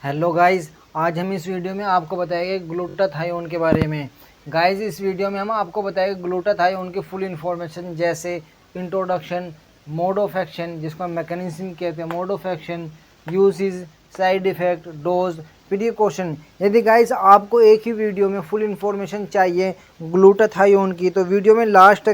Hello guys, आज हम इस वीडियो में आपको बताएंगे ग्लूटाथायोन के बारे में। गाइस, इस वीडियो में हम आपको बताएंगे ग्लूटाथायोन की फुल इन्फॉर्मेशन, जैसे इंट्रोडक्शन, मोड ऑफ एक्शन जिसको हम मैकेनिज्म कहते हैं, mode of action, uses, side effect, dose, precaution. यदि गाइस आपको एक ही वीडियो में फुल इन्फॉर्मेशन चाहिए ग्लूटाथायोन की तो वीडियो में लास्ट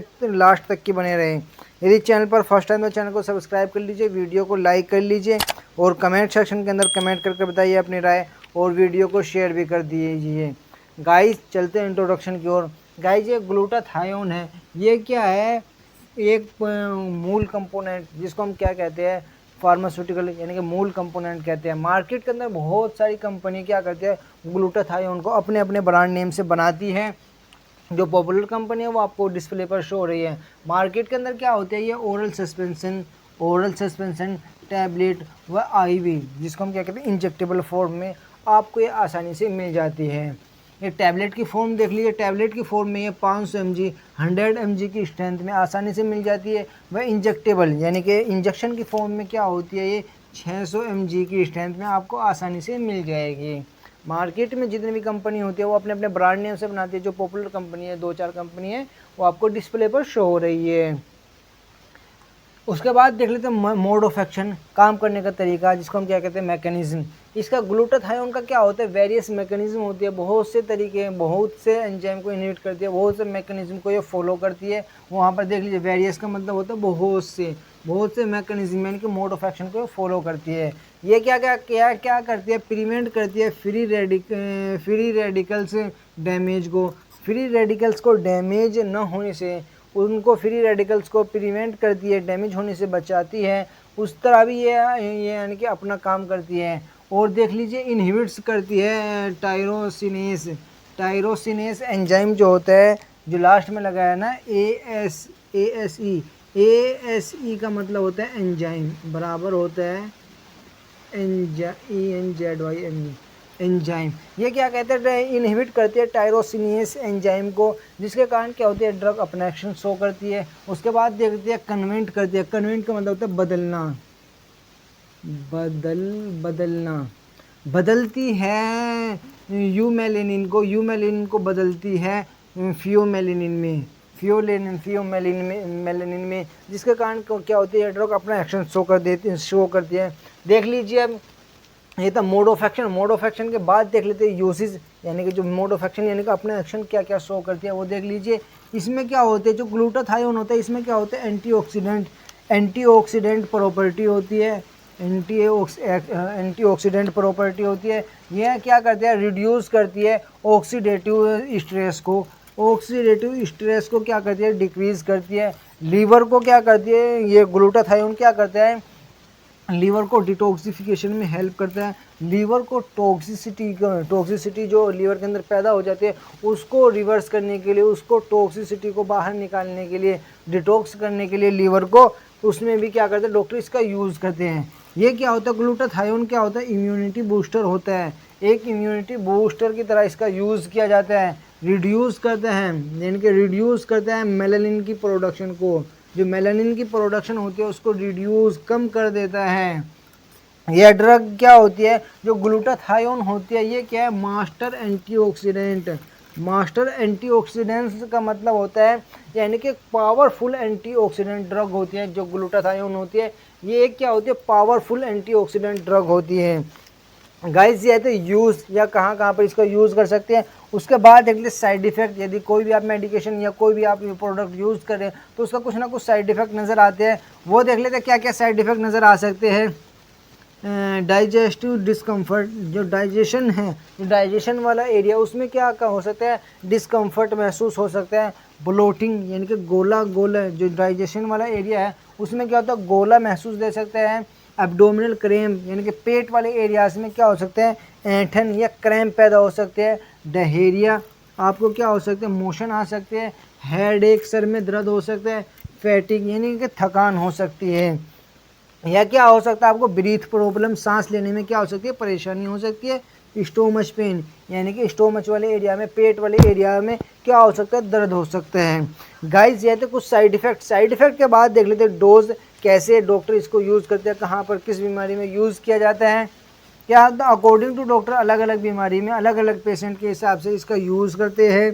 तक की बने रहें। यदि चैनल पर फर्स्ट टाइम तो चैनल को सब्सक्राइब कर लीजिए, वीडियो को लाइक कर लीजिए और कमेंट सेक्शन के अंदर कमेंट करके बताइए अपनी राय और वीडियो को शेयर भी कर दीजिए। गाइस, चलते हैं इंट्रोडक्शन की ओर। गाइस, ये ग्लूटाथायोन है, ये क्या है? एक मूल कंपोनेंट जिसको हम क्या कहते हैं, फार्मास्यूटिकल यानी कि मूल कंपोनेंट कहते हैं। मार्केट के अंदर बहुत सारी कंपनी क्या करती है, ग्लूटाथायोन को अपने अपने ब्रांड नेम से बनाती है। जो पॉपुलर कंपनी है वो आपको डिस्प्ले पर शो हो रही है। मार्केट के अंदर क्या होता है, ये ओरल सस्पेंशन टैबलेट व आईवी जिसको हम क्या कहते हैं इंजेक्टेबल फॉर्म में आपको ये आसानी से मिल जाती है। ये टैबलेट की फॉर्म देख लीजिए, टैबलेट की फॉर्म में ये 500 mg 100 mg की स्ट्रेंथ में आसानी से मिल जाती है। वह इंजेक्टेबल यानी कि इंजेक्शन की फॉर्म में क्या होती है, ये 600 mg की स्ट्रेंथ में आपको आसानी से मिल जाएगी। मार्केट में जितनी भी कंपनी होती है वो अपने अपने ब्रांड नेम से बनाती है। जो पॉपुलर कंपनी है, 2-4 कंपनी है, वो आपको डिस्प्ले पर शो हो रही है। उसके बाद देख लेते हैं मोड ऑफ एक्शन, काम करने का तरीका जिसको हम क्या कहते हैं मैकेनिज्म। इसका ग्लूटाथायोन का क्या होता है, वेरियस मैकेनिज्म होती है, बहुत से तरीके हैं, बहुत से एंजाइम को इनहिबिट करती है, बहुत से मैकेनिज्म को ये फॉलो करती है। वहाँ पर देख लीजिए, वेरियस का मतलब होता है बहुत से मैकेनिज्म यानी कि मोड ऑफ एक्शन को फॉलो करती है। ये क्या क्या क्या क्या करती है, प्रिवेंट करती है फ्री रेडिकल्स डैमेज को, फ्री रेडिकल्स को डैमेज न होने से, उनको फ्री रेडिकल्स को प्रिवेंट करती है, डैमेज होने से बचाती है। उस तरह भी ये यानी कि अपना काम करती है। और देख लीजिए, इनहिबिट्स करती है टायरोसिनेस एंजाइम जो होता है, जो लास्ट में लगाया ना ए एस ई का मतलब होता है एंजाइम, बराबर होता है एंजाइम। ये क्या कहते हैं, इनहिबिट करती है टायरोसिनेस एंजाइम को, जिसके कारण क्या होती है, ड्रग अपना एक्शन शो करती है। उसके बाद देखते हैं कन्वेंट करती है। कन्वेंट का मतलब होता है बदलना, बदलती है यूमेलिन को बदलती है फियोमेलिन में, जिसके कारण क्या होती है, ड्रग अपना एक्शन शो करती है। देख लीजिए, अब ये था मोड ऑफ एक्शन के बाद देख लेते हैं यूसेज, यानी कि जो मोड ऑफ एक्शन यानी कि अपना एक्शन क्या क्या शो करती है वो देख लीजिए। इसमें क्या होते हैं, जो ग्लूटाथायोन होता है इसमें क्या होता है, एंटीऑक्सीडेंट प्रॉपर्टी होती है, एंटीऑक्सीडेंट प्रॉपर्टी होती है। यह क्या करती है, रिड्यूस करती है ऑक्सीडेटिव स्ट्रेस को क्या करती है, डिक्रीज करती है। लीवर को क्या करती है, ये ग्लूटाथायोन क्या करता है, लीवर को डिटॉक्सिफिकेशन में हेल्प करता है। लीवर को टॉक्सिसिटी जो लीवर के अंदर पैदा हो जाती है उसको रिवर्स करने के लिए, उसको टॉक्सिसिटी को बाहर निकालने के लिए, डिटॉक्स करने के लिए लीवर को, उसमें भी क्या करते हैं डॉक्टर इसका यूज़ करते हैं। ये क्या होता है, ग्लूटाथायोन क्या होता है, इम्यूनिटी बूस्टर होता है। एक इम्यूनिटी बूस्टर की तरह इसका यूज़ किया जाता है। रिड्यूस करते हैं यानी कि रिड्यूस करता है मेलानिन की प्रोडक्शन को, जो मेलानिन की प्रोडक्शन होती है उसको रिड्यूस कम कर देता है। यह ड्रग क्या होती है, जो ग्लूटाथायोन होती है, ये क्या है, मास्टर एंटीऑक्सीडेंट्स का मतलब होता है यानी कि पावरफुल एंटीऑक्सीडेंट ड्रग होती है। जो ग्लूटाथायोन होती है ये क्या होती है, पावरफुल एंटीऑक्सीडेंट ड्रग होती है। गाइस, ये तो यूज़ या कहाँ कहाँ पर इसका यूज़ कर सकते हैं। उसके बाद देख लीजिए साइड इफ़ेक्ट। यदि कोई भी आप मेडिकेशन या कोई भी आप प्रोडक्ट यूज़ करें तो उसका कुछ ना कुछ साइड इफ़ेक्ट नज़र आते हैं। वो देख लेते हैं क्या क्या साइड इफ़ेक्ट नज़र आ सकते हैं। डाइजेस्टिव डिस्कम्फर्ट, जो डाइजेशन वाला एरिया उसमें क्या हो सकता है, डिस्कम्फर्ट महसूस हो सकता है। ब्लोटिंग यानी कि गोला जो डाइजेशन वाला एरिया है उसमें क्या होता है, गोला महसूस दे सकते हैं। एब्डोमिनल क्रैम्प यानी कि पेट वाले एरियाज में क्या हो सकते हैं, ऐंठन या क्रैम्प पैदा हो सकते हैं। डायरिया, आपको क्या हो सकते हैं, मोशन आ सकते हैं। हेडेक, सर में दर्द हो सकता है। फैटिग यानी कि थकान हो सकती है। या क्या हो सकता है, आपको ब्रीथ प्रॉब्लम, सांस लेने में क्या हो सकती है, परेशानी हो सकती है। स्टोमच पेन यानी कि स्टोमच वाले एरिया में, पेट वाले एरिया में क्या हो सकता है, दर्द हो सकता है। गाइस, ये तो कुछ साइड इफ़ेक्ट के बाद देख लेते हैं डोज, कैसे डॉक्टर इसको यूज़ करते हैं, कहाँ पर किस बीमारी में यूज़ किया जाता है। क्या अकॉर्डिंग टू डॉक्टर अलग अलग बीमारी में अलग अलग पेशेंट के हिसाब से इसका यूज़ करते हैं।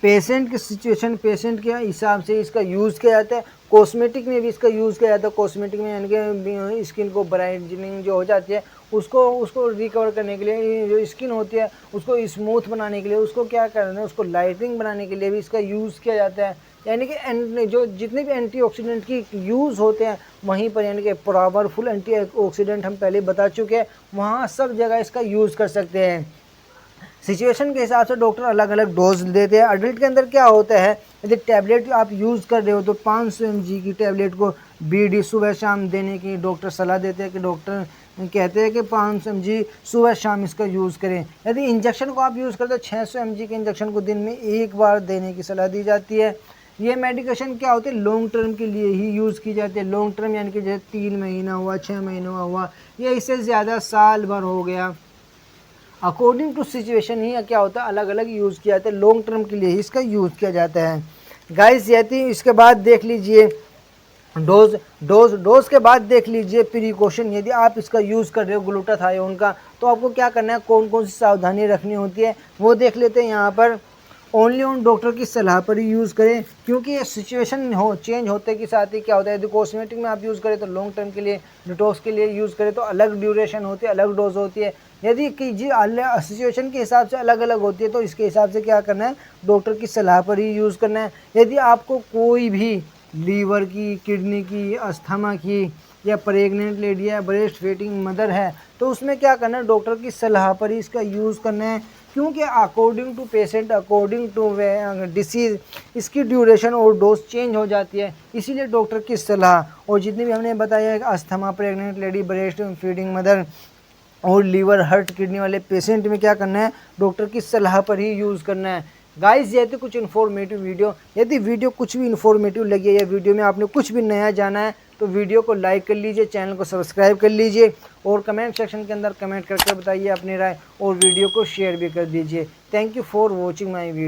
पेशेंट की सिचुएशन, पेशेंट के हिसाब से इसका यूज़ किया जाता है। कॉस्मेटिक में भी इसका यूज़ किया जाता है। कॉस्मेटिक में यानी कि स्किन को ब्राइटनिंग जो हो जाती है उसको रिकवर करने के लिए, जो स्किन होती है उसको स्मूथ बनाने के लिए, उसको क्या करना है, उसको लाइटिंग बनाने के लिए भी इसका यूज़ किया जाता है। यानी कि जो जितने भी एंटीऑक्सीडेंट की यूज़ होते हैं वहीं पर, यानी कि पावरफुल एंटीऑक्सीडेंट हम पहले बता चुके हैं, वहाँ सब जगह इसका यूज़ कर सकते हैं। सिचुएशन के हिसाब से डॉक्टर अलग अलग डोज देते हैं। अडल्ट के अंदर क्या होता है, यदि टैबलेट आप यूज़ कर रहे हो तो 500 mg की टैबलेट को बीडी सुबह शाम देने की डॉक्टर सलाह देते हैं, कि डॉक्टर कहते हैं कि 500 mg सुबह शाम इसका यूज़ करें। यदि इंजेक्शन को आप यूज़ करते हो 600 mg के इंजेक्शन को दिन में एक बार देने की सलाह दी जाती है। ये मेडिकेशन क्या होते हैं, लॉन्ग टर्म के लिए ही यूज़ की जाती है। लॉन्ग टर्म यानी कि जैसे 3 महीना हुआ, 6 महीना हुआ, या इससे ज़्यादा साल भर हो गया, अकॉर्डिंग टू सिचुएशन ही क्या होता है अलग अलग यूज़ किया जाता है। लॉन्ग टर्म के लिए ही इसका यूज़ किया जाता है। गाइस ये थी। इसके बाद देख लीजिए डोज के बाद देख लीजिए प्रिकॉशन। यदि आप इसका यूज़ कर रहे हो ग्लूटाथायोन का, तो आपको क्या करना है, कौन कौन सी सावधानी रखनी होती है वो देख लेते हैं यहाँ पर। ओनली ऑन डॉक्टर की सलाह पर ही यूज़ करें, क्योंकि ये सिचुएशन चेंज होते के साथ ही क्या होता है, यदि कॉस्मेटिक में आप यूज़ करें तो लॉन्ग टर्म के लिए, डिटॉक्स के लिए यूज़ करें तो अलग ड्यूरेशन होती है, अलग डोज होती है। यदि कि जी सिचुएशन के हिसाब से अलग अलग होती है तो इसके हिसाब से क्या करना है, डॉक्टर की सलाह पर ही यूज़ करना है। यदि आपको कोई भी लीवर की, किडनी की, अस्थमा की, या प्रेग्नेंट लेडी है, ब्रेस्ट फीडिंग मदर है, तो उसमें क्या करना है, डॉक्टर की सलाह पर ही इसका यूज़ करना है। क्योंकि according to patient, according to disease, इसकी ड्यूरेशन और डोज चेंज हो जाती है। इसीलिए डॉक्टर की सलाह, और जितनी भी हमने बताया है asthma, pregnant lady, breast feeding mother और लीवर, हार्ट, किडनी वाले पेशेंट में क्या करना है, डॉक्टर की सलाह पर ही यूज़ करना है। गाइस ये थी कुछ इन्फॉर्मेटिव वीडियो। यदि वीडियो कुछ भी इन्फॉर्मेटिव लगी है या वीडियो में आपने कुछ भी नया जाना है तो वीडियो को लाइक कर लीजिए, चैनल को सब्सक्राइब कर लीजिए, और कमेंट सेक्शन के अंदर कमेंट करके बताइए अपनी राय, और वीडियो को शेयर भी कर दीजिए। Thank you for watching my video.